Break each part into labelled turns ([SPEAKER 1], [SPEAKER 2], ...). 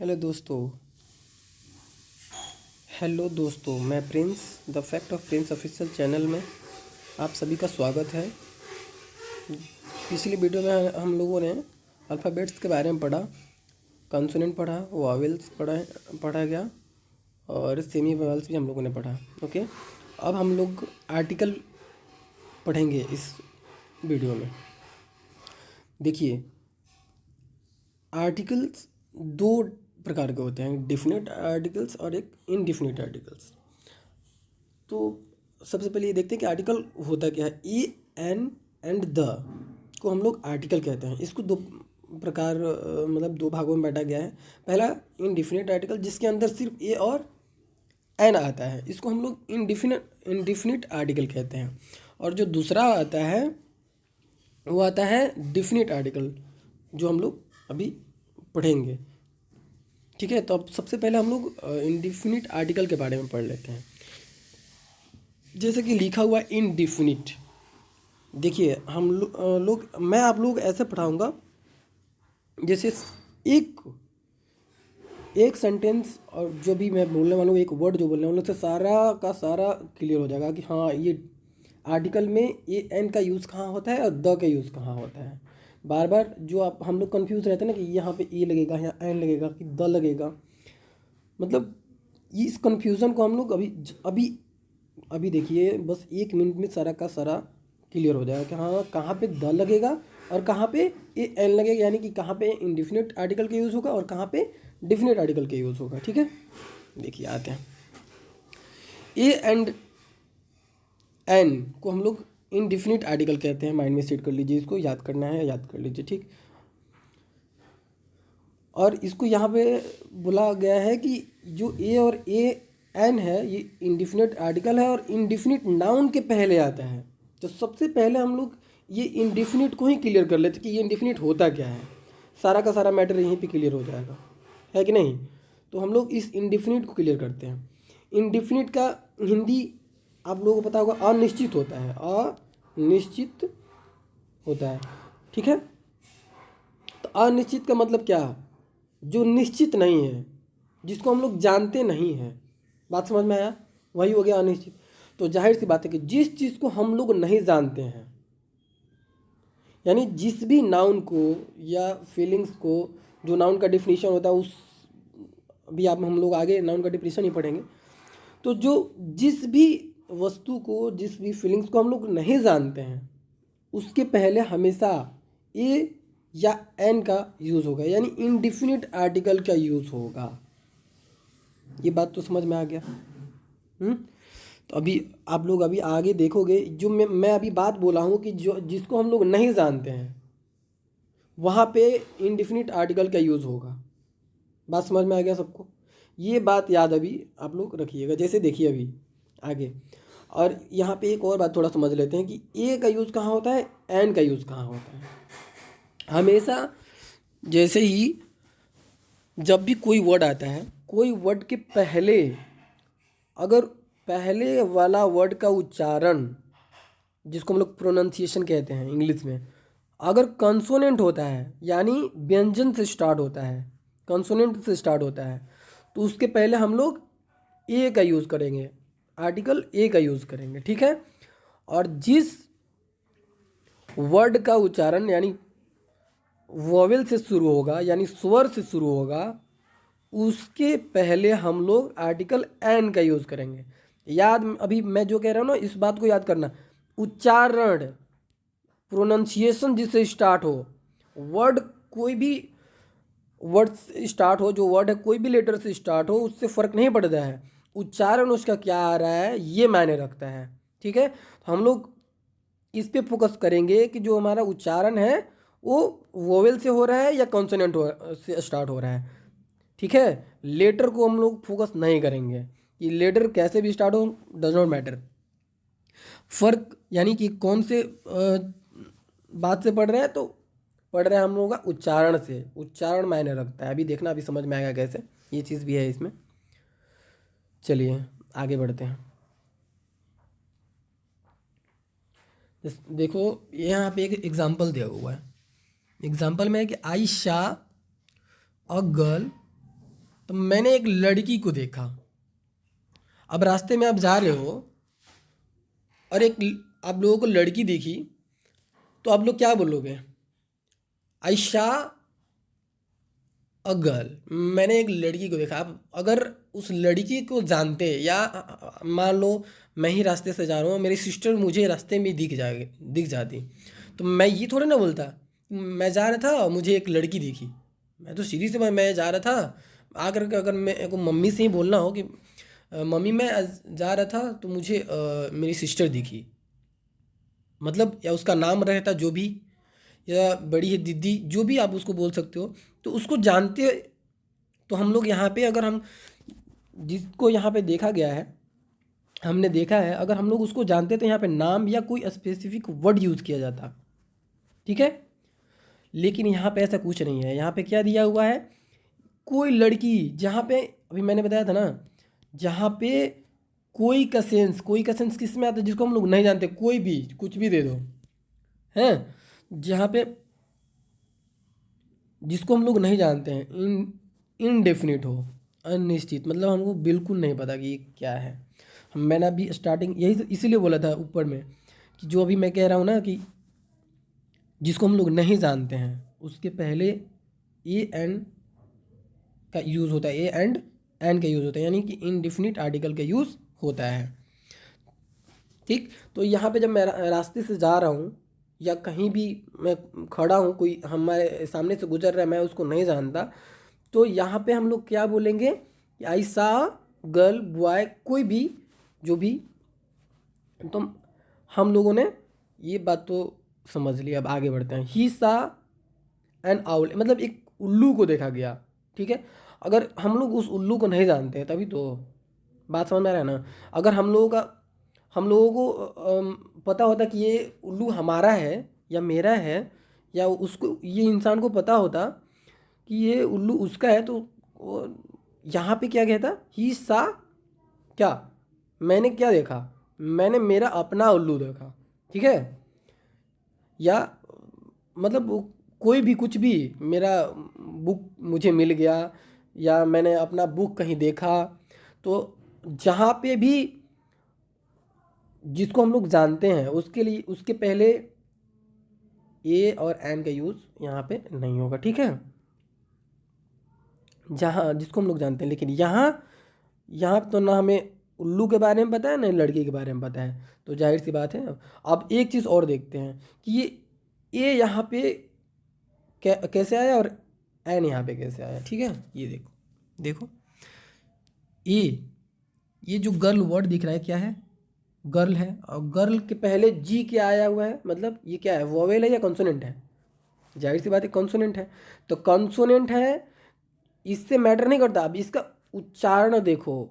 [SPEAKER 1] Hello दोस्तों मैं Prince the fact of Prince official channel में आप सभी का स्वागत है। पिछली वीडियो में हम लोगों ने अल्फ़ाबेट्स के बारे में पढ़ा, कॉन्सोनेंट पढ़ा, वॉवेल्स पढ़ा गया और सेमी वॉवेल्स भी हम लोगों ने पढ़ा। ओके, अब हम लोग आर्टिकल पढ़ेंगे इस वीडियो में। देखिए, आर्टिकल्स दो प्रकार के होते हैं, डिफिनिट आर्टिकल्स और एक इनडिफिनिट आर्टिकल्स। तो सबसे पहले ये देखते हैं कि आर्टिकल होता क्या है। ए एन एंड द को हम लोग आर्टिकल कहते हैं। इसको दो प्रकार मतलब दो भागों में बांटा गया है। पहला इनडिफिनिट आर्टिकल जिसके अंदर सिर्फ ए और एन आता है, इसको हम लोग इनडिफिनिट आर्टिकल कहते हैं। और जो दूसरा आता है वो आता है डिफिनिट आर्टिकल, जो हम लोग अभी पढ़ेंगे। ठीक है, तो अब सबसे पहले हम लोग इनडिफिनिट आर्टिकल के बारे में पढ़ लेते हैं। जैसे कि लिखा हुआ इनडिफिनिट, देखिए हम लोग मैं आप लोग ऐसे पढ़ाऊँगा जैसे एक सेंटेंस और जो भी मैं बोलने वाला हूँ, एक वर्ड जो बोलने वाला हूँ, उससे सारा का सारा क्लियर हो जाएगा कि हाँ ये आर्टिकल में ए एन का यूज़ कहाँ होता है और द का यूज़ कहाँ होता है। बार बार जो आप हम लोग कंफ्यूज रहते हैं ना कि यहाँ पे ए लगेगा, यहाँ एन लगेगा कि द लगेगा, मतलब इस कंफ्यूजन को हम लोग अभी अभी देखिए बस 1 मिनट में सारा का सारा क्लियर हो जाएगा कि हाँ कहाँ पे द लगेगा और कहाँ पे ए एन लगेगा, यानी कि कहाँ पे इनडिफिनिट आर्टिकल का यूज़ होगा और कहाँ पे डिफिनिट आर्टिकल का यूज़ होगा। ठीक है, देखिए आते हैं। ए एंड एन को हम लोग इनडिफिनिट आर्टिकल कहते हैं। माइंड में सेट कर लीजिए, इसको याद करना है, याद कर लीजिए। ठीक, और इसको यहाँ पे बोला गया है कि जो ए और ए एन है ये इनडिफिनिट आर्टिकल है और इनडिफिनिट नाउन के पहले आता है। तो सबसे पहले हम लोग ये इनडिफिनिट को ही क्लियर कर लेते कि ये इनडिफिनिट होता क्या है। सारा का सारा मैटर यहीं पे क्लियर हो जाएगा, है कि नहीं। तो हम लोग इस इनडिफिनिट को क्लियर करते हैं। इनडिफिनिट का हिंदी आप लोगों को पता होगा, अनिश्चित होता है, अनिश्चित होता है। ठीक है, तो अनिश्चित का मतलब क्या है? जो निश्चित नहीं है, जिसको हम लोग जानते नहीं हैं। बात समझ में आया? वही हो गया अनिश्चित। तो जाहिर सी बात है कि जिस चीज़ को हम लोग नहीं जानते हैं, यानी जिस भी नाउन को या फीलिंग्स को, जो नाउन का डिफिनीशन होता है उस, अभी आप हम लोग आगे नाउन का डिफिनीशन ही पढ़ेंगे। तो जो जिस भी वस्तु को, जिस भी फीलिंग्स को हम लोग नहीं जानते हैं, उसके पहले हमेशा ए या एन का यूज़ होगा, यानी इनडिफिनिट आर्टिकल का यूज़ होगा। ये बात तो समझ में आ गया। तो अभी आप लोग अभी आगे देखोगे, जो मैं अभी बात बोला हूँ कि जो जिसको हम लोग नहीं जानते हैं वहाँ पे इनडिफिनिट आर्टिकल का यूज़ होगा। बात समझ में आ गया सबको? ये बात याद अभी आप लोग रखिएगा। जैसे देखिए अभी आगे, और यहाँ पे एक और बात थोड़ा समझ लेते हैं कि ए का यूज़ कहाँ होता है, एन का यूज़ कहाँ होता है। हमेशा जैसे ही जब भी कोई वर्ड आता है, कोई वर्ड के पहले अगर पहले वाला वर्ड का उच्चारण, जिसको हम लोग प्रोनाउंसिएशन कहते हैं इंग्लिश में, अगर कंसोनेंट होता है यानी व्यंजन से स्टार्ट होता है, कंसोनेंट से स्टार्ट होता है, तो उसके पहले हम लोग ए का यूज़ करेंगे, आर्टिकल ए का यूज़ करेंगे। ठीक है, और जिस वर्ड का उच्चारण यानी वोवेल से शुरू होगा, यानी स्वर से शुरू होगा, उसके पहले हम लोग आर्टिकल एन का यूज़ करेंगे। याद, अभी मैं जो कह रहा हूँ ना, इस बात को याद करना। उच्चारण, प्रोनाउंसिएशन जिससे स्टार्ट हो, वर्ड कोई भी वर्ड से स्टार्ट हो, जो वर्ड है कोई भी लेटर से स्टार्ट हो, उससे फ़र्क नहीं पड़ता है। उच्चारण उसका क्या आ रहा है ये मायने रखता है। ठीक है, तो हम लोग इस पे फोकस करेंगे कि जो हमारा उच्चारण है वो वोवेल से हो रहा है या कॉन्सोनेंट से स्टार्ट हो रहा है। ठीक है, लेटर को हम लोग फोकस नहीं करेंगे कि लेटर कैसे भी स्टार्ट हो, डज नॉट मैटर। फर्क यानी कि कौन से बात से पढ़ रहे हैं, तो पढ़ रहे हैं हम लोग का उच्चारण से। उच्चारण मायने रखता है। अभी देखना, अभी समझ में आएगा कैसे, ये चीज़ भी है इसमें। चलिए आगे बढ़ते हैं। देखो यहाँ पे एक एग्जाम्पल दिया हुआ है। एग्जाम्पल में है कि आई शा अ गर्ल तो मैंने एक लड़की को देखा। अब रास्ते में आप जा रहे हो और आप लोगों को लड़की दिखी, तो आप लोग क्या बोलोगे? आई शा अ गर्ल। मैंने एक लड़की को देखा। आप अगर उस लड़की को जानते, या मान लो मैं ही रास्ते से जा रहा हूँ, मेरी सिस्टर मुझे रास्ते में दिख जाती, तो मैं ये थोड़े ना बोलता मैं जा रहा था और मुझे एक लड़की दिखी। मैं तो सीधी से मैं जा रहा था, आकर के अगर मैं को मम्मी से ही बोलना हो कि मम्मी मैं आज जा रहा था तो मुझे मेरी सिस्टर दिखी, मतलब या उसका नाम रहता जो भी, या बड़ी है दीदी, जो भी आप उसको बोल सकते हो, तो उसको जानते। तो हम लोग यहाँ पे, अगर हम जिसको यहाँ पे देखा गया है, हमने देखा है, अगर हम लोग उसको जानते तो यहाँ पे नाम या कोई स्पेसिफिक वर्ड यूज़ किया जाता, ठीक है। लेकिन यहाँ पे ऐसा कुछ नहीं है। यहाँ पे क्या दिया हुआ है? कोई लड़की, जहाँ पे अभी मैंने बताया था ना, जहाँ पे कोई का सेंस किस में आता है? जिसको हम लोग नहीं जानते, कोई भी कुछ भी दे दो, हैं। जहाँ पे जिसको हम लोग नहीं जानते हैं, इनडेफिनिट हो, अनिश्चित, मतलब हमको बिल्कुल नहीं पता कि ये क्या है। मैंने अभी स्टार्टिंग यही इसीलिए बोला था ऊपर में कि जो अभी मैं कह रहा हूँ ना, कि जिसको हम लोग नहीं जानते हैं उसके पहले ए एंड का यूज़ होता है, ए एंड का यूज़ होता है, यानी कि इनडिफिनिट आर्टिकल का यूज़ होता है, ठीक। तो यहाँ पे जब मैं रास्ते से जा रहा हूँ या कहीं भी मैं खड़ा हूँ, कोई हमारे सामने से गुजर रहा है, मैं उसको नहीं जानता, तो यहाँ पे हम लोग क्या बोलेंगे? आई सा गर्ल, बॉय, कोई भी, जो भी। तो हम लोगों ने ये बात तो समझ ली। अब आगे बढ़ते हैं। ही सा एन आउल, मतलब एक उल्लू को देखा गया, ठीक है। अगर हम लोग उस उल्लू को नहीं जानते हैं, तभी तो बात समझ में आ रहा है ना। अगर हम लोगों को पता होता कि ये उल्लू हमारा है या मेरा है, या उसको, ये इंसान को पता होता कि ये उल्लू उसका है, तो यहाँ पे क्या कहता? ही सा क्या, मैंने क्या देखा? मैंने मेरा अपना उल्लू देखा, ठीक है। या मतलब कोई भी कुछ भी, मेरा बुक मुझे मिल गया, या मैंने अपना बुक कहीं देखा, तो जहाँ पे भी जिसको हम लोग जानते हैं उसके लिए, उसके पहले ए और एन का यूज़ यहाँ पे नहीं होगा, ठीक है। जहाँ जिसको हम लोग जानते हैं, लेकिन यहाँ यहाँ तो ना हमें उल्लू के बारे में पता है, ना लड़की के बारे में पता है, तो जाहिर सी बात है। अब एक चीज़ और देखते हैं कि ये यहाँ पे कैसे आया और एन यहाँ पे कैसे आया, ठीक है। ये देखो, देखो ये जो गर्ल वर्ड दिख रहा है, क्या है? गर्ल है, और गर्ल के पहले जी क्या आया हुआ है? मतलब ये क्या है? वोवेल है या कॉन्सोनेंट है? जाहिर सी बात है कॉन्सोनेंट है। तो कॉन्सोनेंट है, इससे मैटर नहीं करता। अब इसका उच्चारण देखो,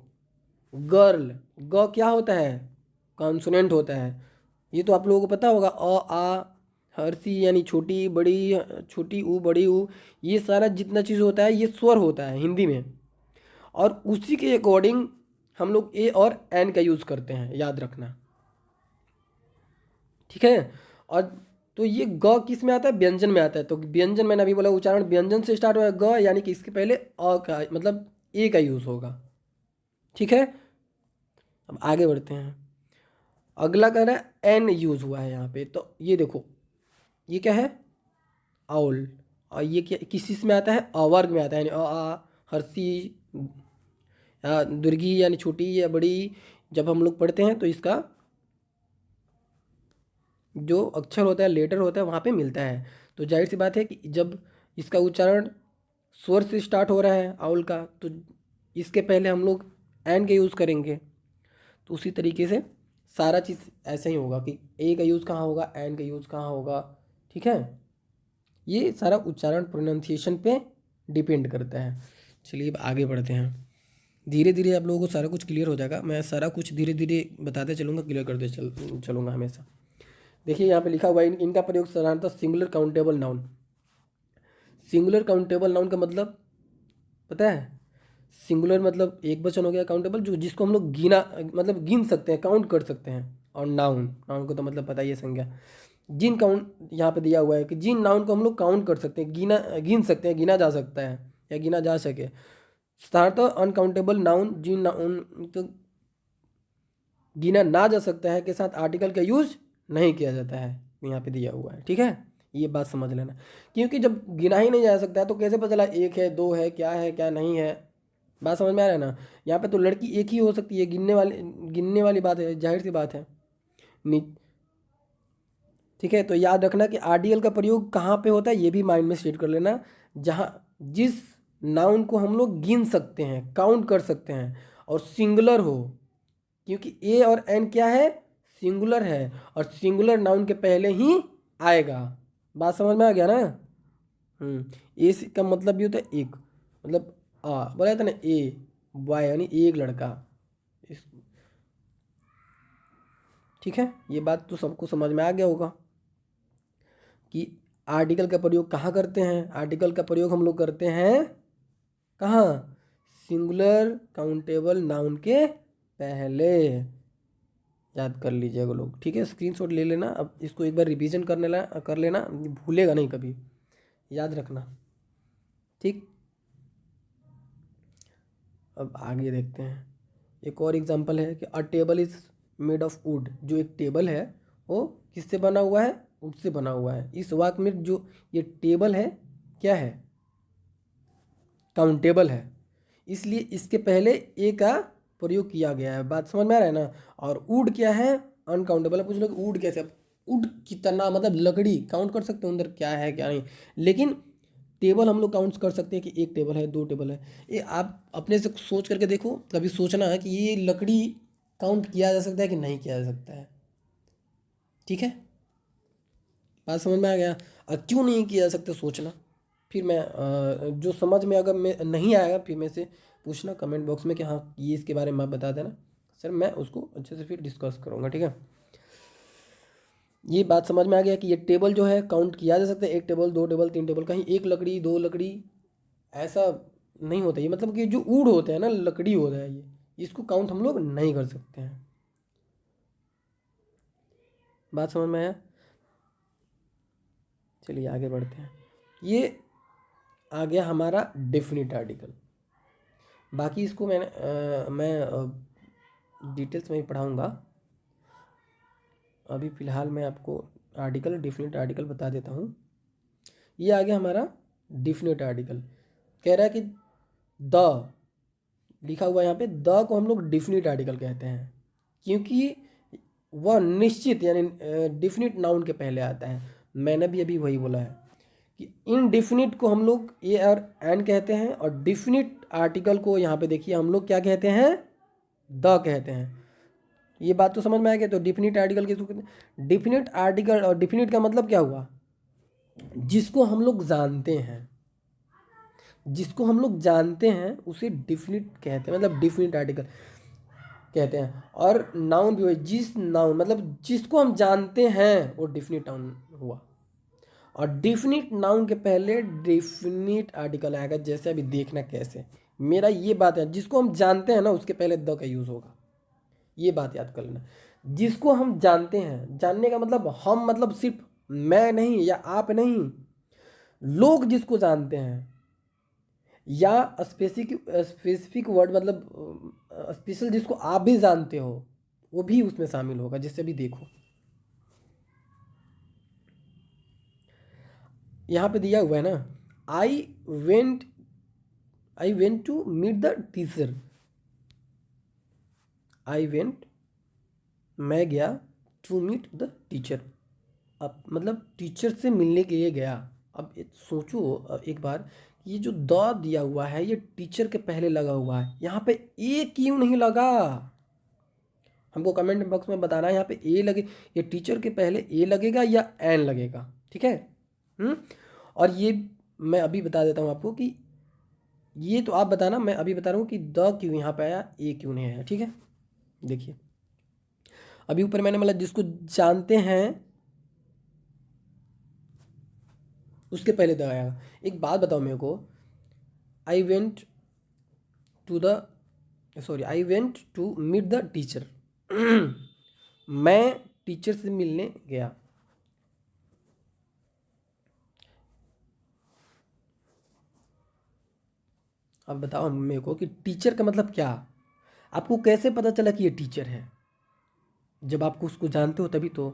[SPEAKER 1] गर्ल, ग क्या होता है? कॉन्सोनेंट होता है। ये तो आप लोगों को पता होगा। अ आ हर्षी, यानी छोटी बड़ी, छोटी ऊ बड़ी ऊ, ये सारा जितना चीज़ होता है ये स्वर होता है हिंदी में, और उसी के अकॉर्डिंग हम लोग ए और एन का यूज़ करते हैं, याद रखना, ठीक है। और तो ये ग किस में आता है? व्यंजन में आता है। तो व्यंजन मैंने अभी बोला, उच्चारण व्यंजन से स्टार्ट हुआ, ग, यानी कि इसके पहले अ का, मतलब ए का यूज़ होगा, ठीक है। अब आगे बढ़ते हैं। अगला कह रहा है एन यूज़ हुआ है यहाँ पे, तो ये देखो, ये क्या है? आउल। और ये क्या किस चीज़ में आता है? अवर्ग में आता है, यानी अ आ हर्षी, दुर्गी, यानी छोटी या बड़ी, जब हम लोग पढ़ते हैं तो इसका जो अक्षर होता है, लेटर होता है, वहाँ पे मिलता है। तो जाहिर सी बात है कि जब इसका उच्चारण स्वर से स्टार्ट हो रहा है आउल का, तो इसके पहले हम लोग एन का यूज़ करेंगे। तो उसी तरीके से सारा चीज़ ऐसे ही होगा कि ए का यूज़ कहाँ होगा, एन का यूज़ कहाँ होगा, ठीक है। ये सारा उच्चारण प्रोनाउंसिएशन पे डिपेंड करता है। चलिए अब आगे बढ़ते हैं। धीरे धीरे आप लोगों को सारा कुछ क्लियर हो जाएगा। मैं सारा कुछ धीरे धीरे बताते चलूँगा, क्लियर करते चलूँगा हमेशा। देखिए यहाँ पे लिखा हुआ है, इनका प्रयोग साधारणतः singular countable noun. Singular countable noun का मतलब पता है? सिंगुलर मतलब एक वचन हो गया, काउंटेबल जो जिसको हम लोग गिना, मतलब गिन सकते हैं, काउंट कर सकते हैं। और नाउन, नाउन को तो मतलब पता ही है, संज्ञा। जिन काउंट यहाँ पे दिया हुआ है कि जिन नाउन को हम लोग काउंट कर सकते हैं, गिन सकते हैं, गिना जा सकता है या गिना जा सके, साधारणतः अनकाउंटेबल नाउन जिन नाउन को गिना ना जा सकता है के साथ आर्टिकल का यूज नहीं किया जाता है, यहाँ पे दिया हुआ है। ठीक है, ये बात समझ लेना, क्योंकि जब गिना ही नहीं जा सकता है तो कैसे पता चला एक है, दो है, क्या नहीं है। बात समझ में आ रहा है ना। यहाँ पे तो लड़की एक ही हो सकती है, गिनने वाली बात है, जाहिर सी बात है। ठीक है, तो याद रखना कि आर्टिकल का प्रयोग कहाँ पे होता है ये भी माइंड में सेट कर लेना। जहाँ जिस नाउन को हम लोग गिन सकते हैं, काउंट कर सकते हैं और सिंगुलर हो, क्योंकि ए और एन क्या है, सिंगुलर है, और सिंगुलर नाउन के पहले ही आएगा। बात समझ में आ गया ना। ए का मतलब भी होता है एक, मतलब बोला जाता है ना ए बॉय यानी एक लड़का। ठीक है, ये बात तो सबको समझ में आ गया होगा कि आर्टिकल का प्रयोग कहाँ करते हैं। आर्टिकल का प्रयोग हम लोग करते हैं कहाँ, सिंगुलर काउंटेबल नाउन के पहले। याद कर लीजिएगा लोग। ठीक है, स्क्रीनशॉट ले लेना, अब इसको एक बार रिवीजन कर लेना, भूलेगा नहीं कभी, याद रखना। ठीक, अब आगे देखते हैं। एक और एग्जांपल है कि अ table is made of would. जो एक टेबल है वो किससे बना हुआ है, वुड से बना हुआ है। इस वाक्य में जो ये टेबल है क्या है, काउंटेबल है, इसलिए इसके पहले ए का प्रयोग किया गया है। बात समझ में आ रहा है ना। और वुड क्या है, अनकाउंटेबल है। पूछ लो कि वुड कैसे, वुड कितना मतलब लकड़ी काउंट कर सकते हो अंदर क्या है क्या नहीं, लेकिन टेबल हम लोग काउंट कर सकते हैं कि एक टेबल है, दो टेबल है। ये आप अपने से सोच करके देखो, कभी सोचना है कि ये लकड़ी काउंट किया जा सकता है कि नहीं किया जा सकता है। ठीक है, बात समझ में आ गया। क्यों नहीं किया जा सकता सोचना, फिर मैं जो समझ में अगर मैं नहीं आएगा फिर मैं से पूछना कमेंट बॉक्स में कि हाँ ये इसके बारे में आप बता देना सर, मैं उसको अच्छे से फिर डिस्कस करूँगा। ठीक है, ये बात समझ में आ गया कि ये टेबल जो है काउंट किया जा सकता है, एक टेबल, दो टेबल, तीन टेबल, कहीं एक लकड़ी, दो लकड़ी ऐसा नहीं होता। ये मतलब कि जो ऊड होता है ना, लकड़ी होता है, ये इसको काउंट हम लोग नहीं कर सकते हैं। बात समझ में आया। चलिए आगे बढ़ते हैं। ये आ गया हमारा डेफिनिट आर्टिकल। बाकी इसको मैं डिटेल्स में ही पढ़ाऊँगा। अभी फ़िलहाल मैं आपको आर्टिकल, डेफिनिट आर्टिकल बता देता हूँ। ये आ गया हमारा डेफिनिट आर्टिकल। कह रहा है कि द लिखा हुआ है यहाँ पे, द को हम लोग डेफिनिट आर्टिकल कहते हैं क्योंकि वह निश्चित यानी डेफिनिट नाउन के पहले आता है। मैंने भी अभी वही बोला है कि इनडेफिनिट को हम लोग ए और एन कहते हैं, और डेफिनिट आर्टिकल को यहाँ पे देखिए हम लोग क्या कहते हैं, द कहते हैं। ये बात तो समझ में आ गया। तो डेफिनिट आर्टिकल किसको कहते हैं, डेफिनिट आर्टिकल। और डेफिनिट का मतलब क्या हुआ, जिसको हम लोग जानते हैं, जिसको हम लोग जानते हैं उसे डेफिनिट कहते हैं, मतलब डेफिनिट आर्टिकल कहते हैं। और नाउन भी हुआ, जिस नाउन मतलब जिसको हम जानते हैं वो डेफिनिट नाउन हुआ। और डेफिनिट नाउन के पहले डेफिनिट आर्टिकल आएगा। जैसे अभी देखना कैसे, मेरा ये बात है, जिसको हम जानते हैं ना उसके पहले द का यूज़ होगा। ये बात याद कर लेना, जिसको हम जानते हैं, जानने का मतलब हम मतलब सिर्फ मैं नहीं या आप नहीं, लोग जिसको जानते हैं, या स्पेसिफिक वर्ड मतलब स्पेशल जिसको आप भी जानते हो वो भी उसमें शामिल होगा। जैसे अभी देखो यहाँ पे दिया हुआ है ना, I went to meet the teacher. I went, मैं गया, टू मीट द टीचर, अब मतलब टीचर से मिलने के लिए गया। अब सोचो एक बार, ये जो द दिया हुआ है ये टीचर के पहले लगा हुआ है, यहाँ पे ए क्यों नहीं लगा, हमको कमेंट बॉक्स में बताना है। यहाँ पे ए लगे, ये टीचर के पहले ए लगेगा या एन लगेगा। ठीक है। और ये मैं अभी बता देता हूँ आपको कि ये तो आप बताना, मैं अभी बता रहा हूँ कि द क्यों यहाँ पे आया, ए क्यों नहीं आया। ठीक है, देखिए अभी ऊपर मैंने मतलब जिसको जानते हैं उसके पहले द आया। एक बात बताओ मेरे को, I went to the I went to meet the teacher. मैं टीचर से मिलने गया। अब बताओ मेरे को कि टीचर का मतलब क्या, आपको कैसे पता चला कि ये टीचर है? जब आपको उसको जानते हो तभी तो।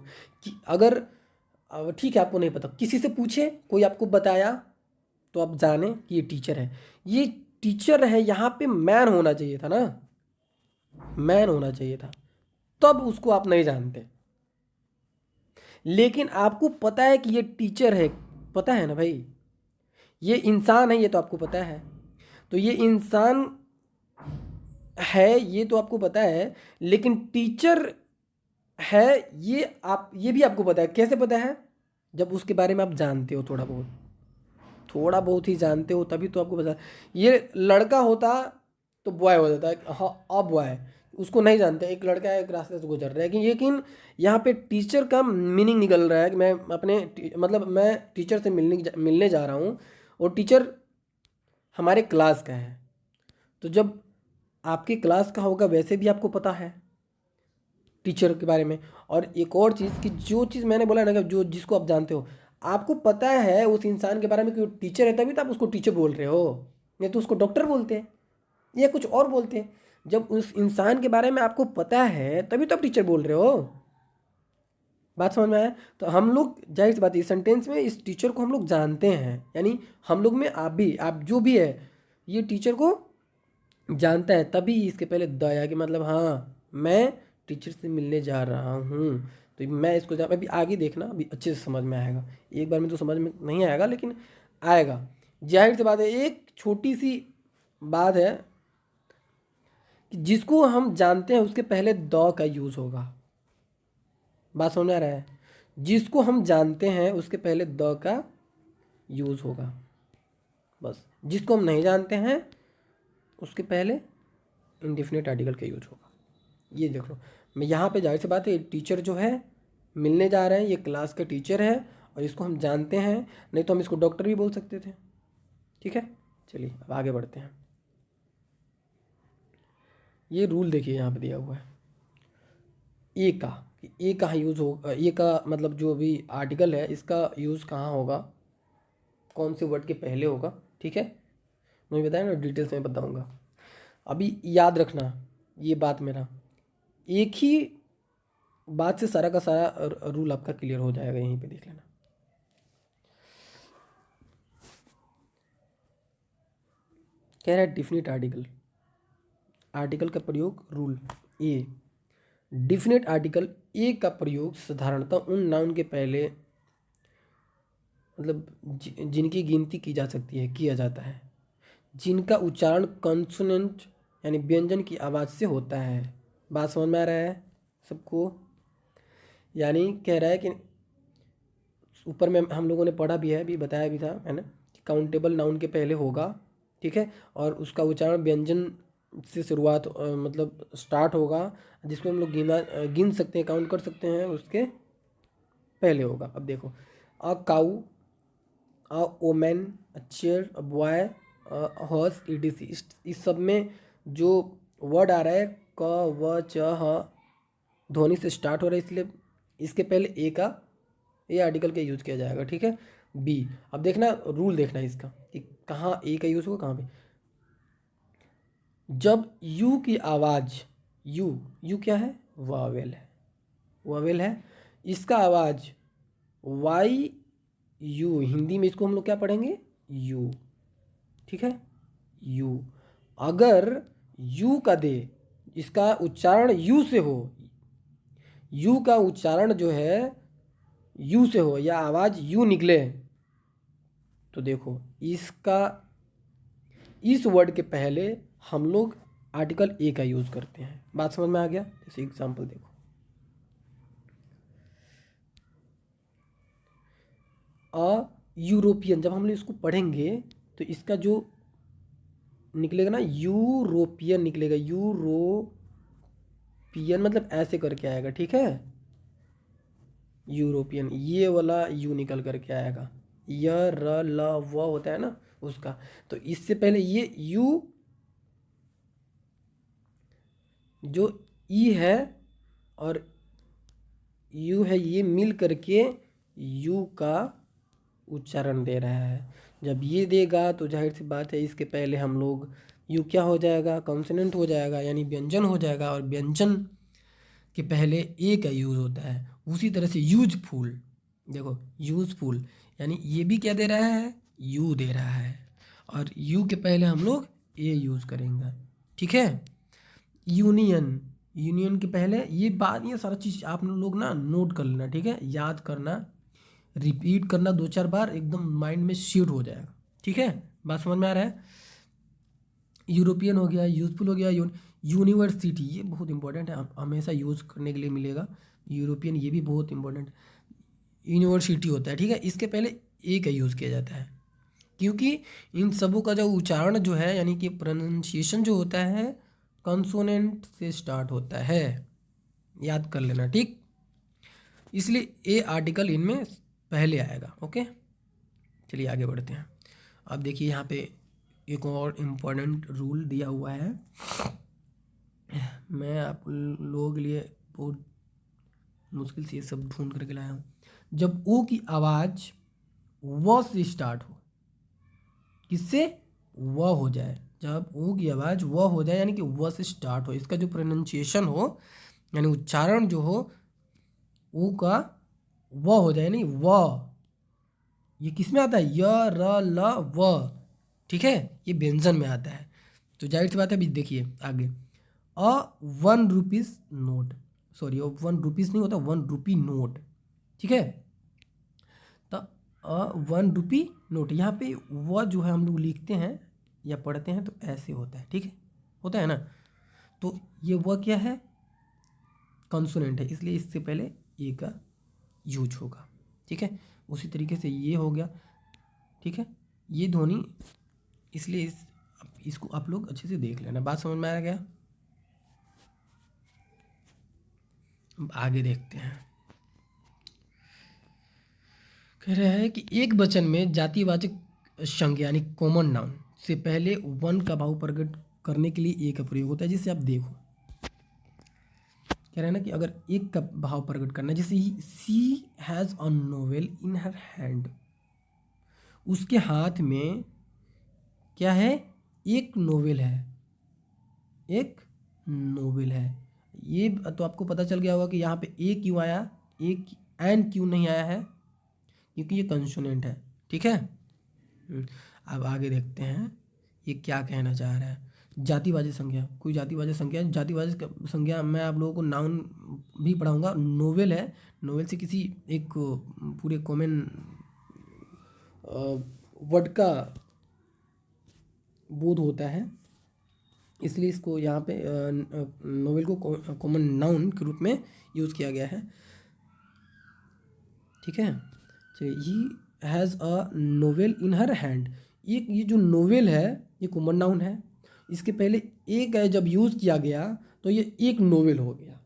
[SPEAKER 1] कि अगर अब ठीक है आपको नहीं पता, किसी से पूछे, कोई आपको बताया, तो आप जाने कि ये टीचर है। ये टीचर है, यहाँ पे मैन होना चाहिए था ना, मैन होना चाहिए था, तब उसको आप नहीं जानते। लेकिन आपको पता है कि ये टीचर है, पता है ना भाई, ये इंसान है, ये तो आपको पता है। तो ये इंसान है ये तो आपको पता है, लेकिन टीचर है ये भी आपको पता है। कैसे पता है? जब उसके बारे में आप जानते हो, थोड़ा बहुत ही जानते हो, तभी तो आपको पता है। ये लड़का होता तो बॉय हो जाता है, हाँ अब बॉय है, उसको नहीं जानते, एक लड़का है एक रास्ते से गुजर रहा है। लेकिन यहाँ पे टीचर का मीनिंग निकल रहा है कि मैं अपने मतलब मैं टीचर से मिलने जा रहा हूँ, और टीचर हमारे क्लास का है। तो जब आपके क्लास का होगा वैसे भी आपको पता है टीचर के बारे में। और एक और चीज़ कि जो चीज़ मैंने बोला ना कि जो जिसको आप जानते हो, आपको पता है उस इंसान के बारे में कि वो टीचर है, तभी तो आप उसको टीचर बोल रहे हो। नहीं तो उसको डॉक्टर बोलते हैं या कुछ और बोलते हैं। जब उस इंसान के बारे में आपको पता है तभी तो आप टीचर बोल रहे हो। बात समझ में आया? तो हम लोग जाहिर सी बात है इस सेंटेंस में इस टीचर को हम लोग जानते हैं, यानी हम लोग में आप जो भी है ये टीचर को जानता है, तभी इसके पहले द आया कि मतलब हाँ मैं टीचर से मिलने जा रहा हूँ। तो मैं इसको अभी आगे देखना, अभी अच्छे से समझ में आएगा। एक बार में तो समझ में नहीं आएगा, लेकिन आएगा। जाहिर सी बात है, एक छोटी सी बात है कि जिसको हम जानते हैं उसके पहले द का यूज़ होगा। बात समझ में आ रहा है? जिसको हम जानते हैं उसके पहले द का यूज़ होगा। बस जिसको हम नहीं जानते हैं उसके पहले इंडेफिनिट आर्टिकल का यूज होगा। ये देख लो, मैं यहाँ पे जाहिर सी बात है टीचर जो है मिलने जा रहे हैं, ये क्लास का टीचर है और इसको हम जानते हैं, नहीं तो हम इसको डॉक्टर भी बोल सकते थे। ठीक है, चलिए अब आगे बढ़ते हैं। ये रूल देखिए यहाँ पे दिया हुआ है ए का, ए कहाँ यूज़ होगा, ए का मतलब जो भी आर्टिकल है इसका यूज़ कहाँ होगा, कौन से वर्ड के पहले होगा। ठीक है, मुझे बताया ना, डिटेल्स में बताऊँगा। अभी याद रखना ये बात मेरा, एक ही बात से सारा का सारा रूल आपका क्लियर हो जाएगा, यहीं पे देख लेना। कह रहा है डिफिनिट आर्टिकल, आर्टिकल का प्रयोग rule A. Definite article a का प्रयोग साधारणतः उन नाउन के पहले मतलब जिनकी गिनती की जा सकती है किया जाता है, जिनका उच्चारण कॉन्सोनेंट यानी व्यंजन की आवाज़ से होता है। बात समझ में आ रहा है सबको? यानी कह रहा है कि ऊपर में हम लोगों ने पढ़ा भी है, अभी बताया भी था है ना, कि काउंटेबल नाउन के पहले होगा। ठीक है, और उसका उच्चारण व्यंजन से शुरुआत मतलब स्टार्ट होगा, जिसको हम लोग गिन सकते हैं, काउंट कर सकते हैं, उसके पहले होगा। अब देखो, a cow, a woman, a chair, a boy, horse, etc, इस सब में जो वर्ड आ रहा है क व च ह ध्वनि से स्टार्ट हो रहा है, इसलिए इसके पहले ए का, ए आर्टिकल का यूज़ किया जाएगा। ठीक है, बी। अब देखना रूल देखना इसका कि कहाँ ए का यूज़ होगा, कहाँ पे। जब यू की आवाज़, यू क्या है, वावेल है, वावेल है, इसका आवाज़ वाई यू, हिंदी में इसको हम लोग क्या पढ़ेंगे, यू। ठीक है, यू। अगर यू का दे, इसका उच्चारण यू से हो, यू का उच्चारण जो है यू से हो या आवाज़ यू निकले, तो देखो इसका इस वर्ड के पहले हम लोग आर्टिकल ए का यूज़ करते हैं। बात समझ में आ गया? जैसे एग्जांपल देखो, अ यूरोपियन, जब हम लोग इसको पढ़ेंगे तो इसका जो निकलेगा ना, यूरोपियन निकलेगा, यूरोपियन मतलब ऐसे करके आएगा। ठीक है, यूरोपियन, ये वाला यू निकल करके आएगा, य र ल व होता है ना उसका। तो इससे पहले ये यू जो ई है और यू है, ये मिल करके यू का उच्चारण दे रहा है। जब ये देगा तो जाहिर सी बात है इसके पहले हम लोग यू क्या हो जाएगा, कॉन्सोनेंट हो जाएगा यानी व्यंजन हो जाएगा, और व्यंजन के पहले ए का यूज़ होता है। उसी तरह से यूजफुल, देखो यूजफुल यानी ये भी क्या दे रहा है, यू दे रहा है, और यू के पहले हम लोग ए यूज़ करेंगे, ठीक है। यूनियन, यूनियन के पहले ये बात, ये सारा चीज़ आप लोग ना नोट कर लेना, ठीक है, याद करना, रिपीट करना 2-4 बार, एकदम माइंड में सीट हो जाएगा, ठीक है। बात समझ में आ रहा है। यूरोपियन हो गया, यूजफुल हो गया, यूनिवर्सिटी, ये बहुत इंपॉर्टेंट है, हमेशा यूज़ करने के लिए मिलेगा। यूरोपियन ये भी बहुत इंपॉर्टेंट, यूनिवर्सिटी होता है, ठीक है, इसके पहले ए का यूज़ किया जाता है, क्योंकि इन सबों का जो उच्चारण जो है यानी कि प्रोनाउंसिएशन जो होता है कॉन्सोनेंट से स्टार्ट होता है, याद कर लेना, ठीक। इसलिए ए आर्टिकल इनमें पहले आएगा, ओके। चलिए आगे बढ़ते हैं। अब देखिए यहाँ पे एक और इम्पोर्टेंट रूल दिया हुआ है, मैं आप लोगों के लिए बहुत मुश्किल से ये सब ढूंढ करके लाया हूँ। जब ओ की आवाज़ व से स्टार्ट हो, किससे, व हो जाए, जब ओ की आवाज़ व हो जाए यानी कि व से स्टार्ट हो, इसका जो प्रोनाउंसिएशन हो यानी उच्चारण जो हो ओ का व हो जाए, यानी व, ये किस में आता है, य र ल व, ठीक है, ये व्यंजन में आता है। तो जाहिर सी बात है, अभी देखिए आगे, अ 1 रुपीज़ नोट, सॉरी 1 रुपीज़ नहीं होता, 1 रुपी नोट, ठीक है। तो 1 रुपी नोट, यहाँ पे वह जो है हम लोग लिखते हैं या पढ़ते हैं तो ऐसे होता है, ठीक है, होता है ना। तो ये वह क्या है, कॉन्सोनेंट है, इसलिए इससे पहले ए का यूज होगा, ठीक है। उसी तरीके से ये हो गया, ठीक है, ये ध्वनि, इसलिए इसको आप लोग अच्छे से देख लेना। बात समझ में आ गया। अब आगे देखते हैं। कह रहा है कि एक वचन में जातिवाचक संज्ञा यानी कॉमन नाउन से पहले वन का भाव प्रकट करने के लिए एक का प्रयोग होता है। जिससे आप देखो, कह रहे हैं ना कि अगर एक का भाव प्रकट करना है, जैसे she has a novel in her hand, उसके हाथ में क्या है, एक नोवेल है, एक नोवेल है। ये तो आपको पता चल गया होगा कि यहाँ पे ए क्यों आया, एक एन क्यों नहीं आया है, क्योंकि ये कंसोनेंट है, ठीक है। अब आगे देखते हैं ये क्या कहना चाह रहा है। जातिवाचक संज्ञा, कोई जातिवाचक संज्ञा, जातिवाचक संज्ञा मैं आप लोगों को नाउन भी पढ़ाऊंगा। नोवेल है, नोवेल से किसी एक पूरे कॉमन वर्ड का बोध होता है, इसलिए इसको यहाँ पे नोवेल को कॉमन नाउन के रूप में यूज़ किया गया है, ठीक है। चलिए, he has a novel in her hand, ये जो नोवेल है ये कॉमन नाउन है, इसके पहले एक है जब यूज़ किया गया तो ये एक नोवेल हो गया।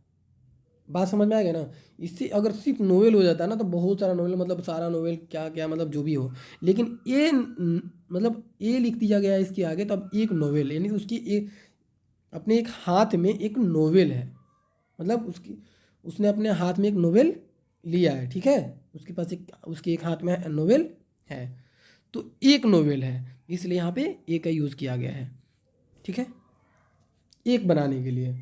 [SPEAKER 1] बात समझ में आ गया ना। इससे अगर सिर्फ नोवेल हो जाता है ना तो बहुत सारा नोवेल, मतलब सारा नोवेल क्या क्या, मतलब जो भी हो, लेकिन ए मतलब ए लिख दिया गया है इसके आगे, तो अब एक नोवेल यानी उसकी एक अपने एक हाथ में एक नोवेल है, मतलब उसने अपने हाथ में एक नोवेल लिया है, ठीक है, उसके पास उसके एक हाथ में नोवेल है, तो एक नोवेल है, इसलिए यहाँ पे ए का यूज़ किया गया है, ठीक है, एक बनाने के लिए।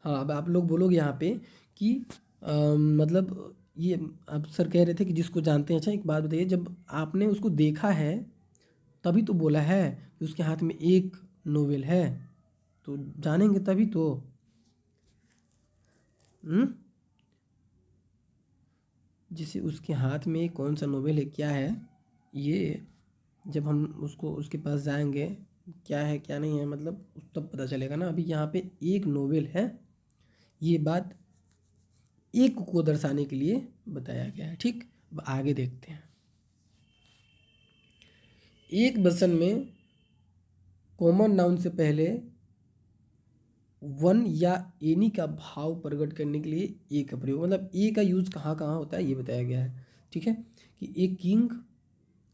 [SPEAKER 1] हाँ, अब आप लोग बोलोगे यहाँ पे कि मतलब ये आप सर कह रहे थे कि जिसको जानते हैं। अच्छा एक बात बताइए, जब आपने उसको देखा है तभी तो बोला है कि उसके हाथ में एक नोवेल है, तो जानेंगे तभी तो। जैसे उसके हाथ में कौन सा नोवेल है, क्या है, ये जब हम उसको उसके पास जाएंगे क्या है क्या नहीं है, मतलब तब पता चलेगा ना। अभी यहाँ पे एक नोवेल है, ये बात एक को दर्शाने के लिए बताया गया है, ठीक। अब आगे देखते हैं। एक वचन में कॉमन नाउन से पहले वन या एनी का भाव प्रकट करने के लिए ए का प्रयोग, मतलब ए का यूज कहाँ कहाँ होता है ये बताया गया है, ठीक है। कि ए किंग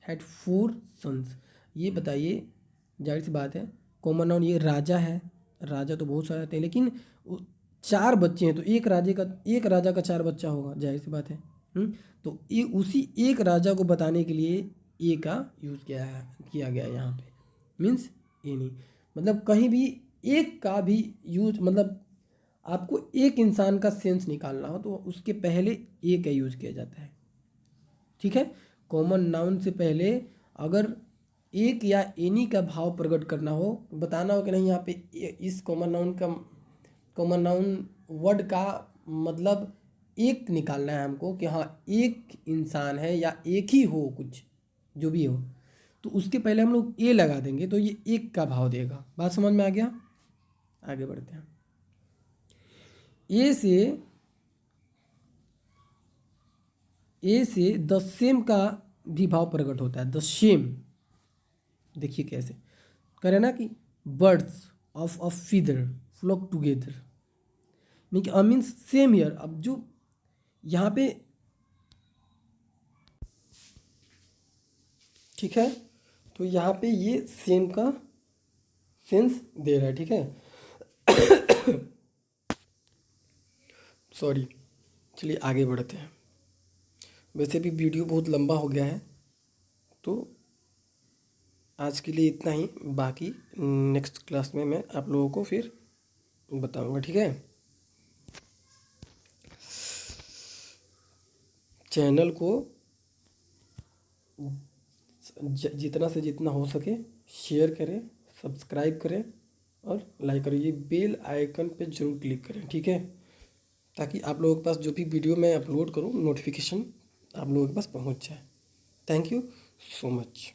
[SPEAKER 1] हैड 4 सन्स, ये बताइए, जाहिर सी बात है कॉमन नाउन ये राजा है, राजा तो बहुत सारे आते हैं, लेकिन 4 बच्चे हैं तो एक राजा का 4 बच्चा होगा, जाहिर सी बात है। तो ये उसी एक राजा को बताने के लिए ए का यूज़ किया गया है यहाँ पे, मीन्स ए नहीं, मतलब कहीं भी एक का भी यूज, मतलब आपको एक इंसान का सेंस निकालना हो तो उसके पहले ए का यूज़ किया जाता है, ठीक है। कॉमन नाउन से पहले अगर एक या एनी का भाव प्रकट करना हो, बताना हो कि नहीं यहाँ पे इस कॉमन नाउन वर्ड का मतलब एक निकालना है हमको कि हाँ एक इंसान है या एक ही हो, कुछ जो भी हो, तो उसके पहले हम लोग ए लगा देंगे तो ये एक का भाव देगा। बात समझ में आ गया? आगे बढ़ते हैं। ए से द सेम का भी भाव प्रकट होता है, द सेम। देखिए कैसे करे ना कि birds of a feather flock together, mean I mean same year. अब जो यहाँ पे, ठीक है, तो यहाँ पे ये सेम का सेंस दे रहा है, ठीक है। सॉरी, चलिए आगे बढ़ते हैं। वैसे भी वीडियो बहुत लंबा हो गया है, तो आज के लिए इतना ही। बाकी नेक्स्ट क्लास में मैं आप लोगों को फिर बताऊंगा, ठीक है। चैनल को जितना से जितना हो सके शेयर करें, सब्सक्राइब करें और लाइक करें। ये बेल आइकन पे जरूर क्लिक करें, ठीक है, ताकि आप लोगों के पास जो भी वीडियो मैं अपलोड करूं नोटिफिकेशन आप लोगों के पास पहुंच जाए। Thank you so much.